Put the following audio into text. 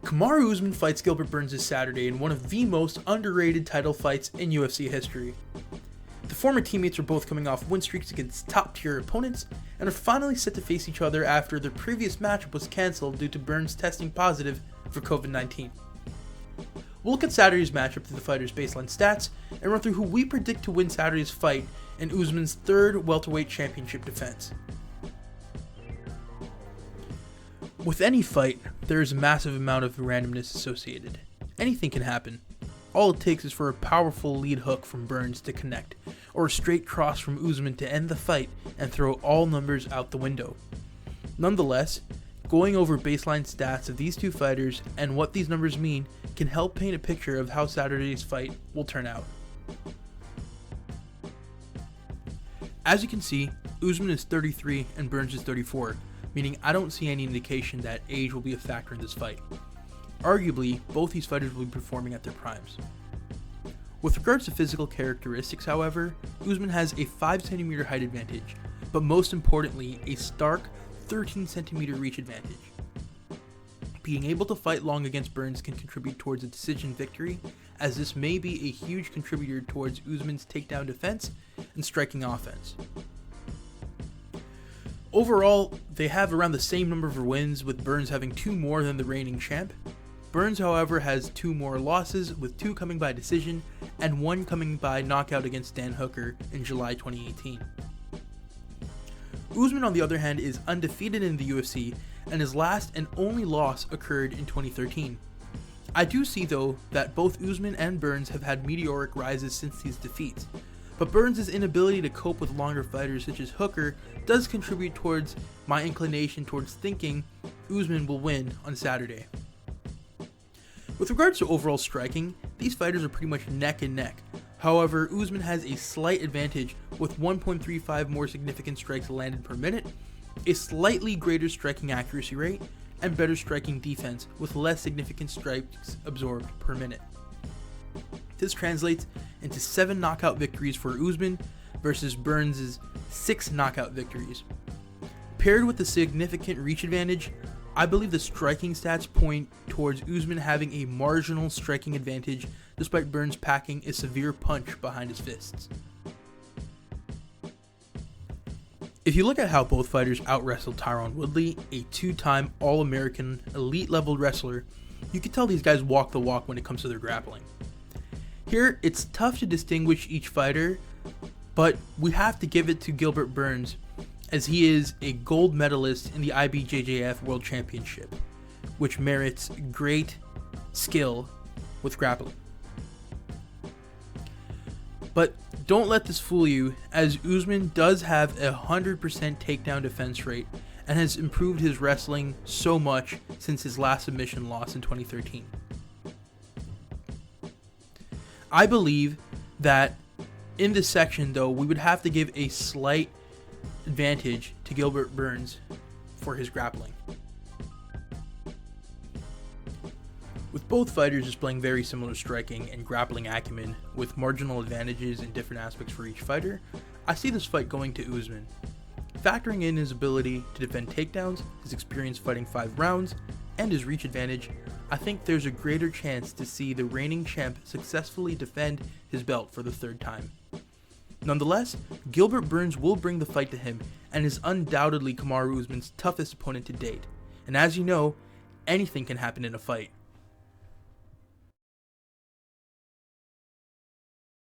Kamaru Usman fights Gilbert Burns this Saturday in one of the most underrated title fights in UFC history. The former teammates are both coming off win streaks against top-tier opponents and are finally set to face each other after their previous matchup was cancelled due to Burns testing positive for COVID-19. We'll look at Saturday's matchup through the fighters' baseline stats and run through who we predict to win Saturday's fight in Usman's third welterweight championship defense. With any fight, there is a massive amount of randomness associated. Anything can happen. All it takes is for a powerful lead hook from Burns to connect, or a straight cross from Usman to end the fight and throw all numbers out the window. Nonetheless, going over baseline stats of these two fighters and what these numbers mean can help paint a picture of how Saturday's fight will turn out. As you can see, Usman is 33 and Burns is 34, meaning I don't see any indication that age will be a factor in this fight. Arguably, both these fighters will be performing at their primes. With regards to physical characteristics, however, Usman has a 5 cm height advantage, but most importantly, a stark 13 cm reach advantage. Being able to fight long against Burns can contribute towards a decision victory, as this may be a huge contributor towards Usman's takedown defense and striking offense. Overall, they have around the same number of wins, with Burns having 2 more than the reigning champ. Burns, however, has 2 more losses, with 2 coming by decision and 1 coming by knockout against Dan Hooker in July 2018. Usman, on the other hand, is undefeated in the UFC, and his last and only loss occurred in 2013. I do see, though, that both Usman and Burns have had meteoric rises since these defeats, but Burns' inability to cope with longer fighters such as Hooker does contribute towards my inclination towards thinking Usman will win on Saturday. With regards to overall striking, these fighters are pretty much neck and neck. However, Usman has a slight advantage with 1.35 more significant strikes landed per minute, a slightly greater striking accuracy rate, and better striking defense with less significant strikes absorbed per minute. This translates into 7 knockout victories for Usman versus Burns' 6 knockout victories. Paired with the significant reach advantage, I believe the striking stats point towards Usman having a marginal striking advantage despite Burns packing a severe punch behind his fists. If you look at how both fighters out-wrestled Tyron Woodley, a 2-time All-American elite-level wrestler, you can tell these guys walk the walk when it comes to their grappling. Here, it's tough to distinguish each fighter, but we have to give it to Gilbert Burns, as he is a gold medalist in the IBJJF World Championship, which merits great skill with grappling. But don't let this fool you, as Usman does have a 100% takedown defense rate and has improved his wrestling so much since his last submission loss in 2013. I believe that in this section, though, we would have to give a slight advantage to Gilbert Burns for his grappling. With both fighters displaying very similar striking and grappling acumen with marginal advantages in different aspects for each fighter, I see this fight going to Usman. Factoring in his ability to defend takedowns, his experience fighting 5 rounds, and his reach advantage, I think there's a greater chance to see the reigning champ successfully defend his belt for the 3rd time. Nonetheless, Gilbert Burns will bring the fight to him and is undoubtedly Kamaru Usman's toughest opponent to date. And as you know, anything can happen in a fight.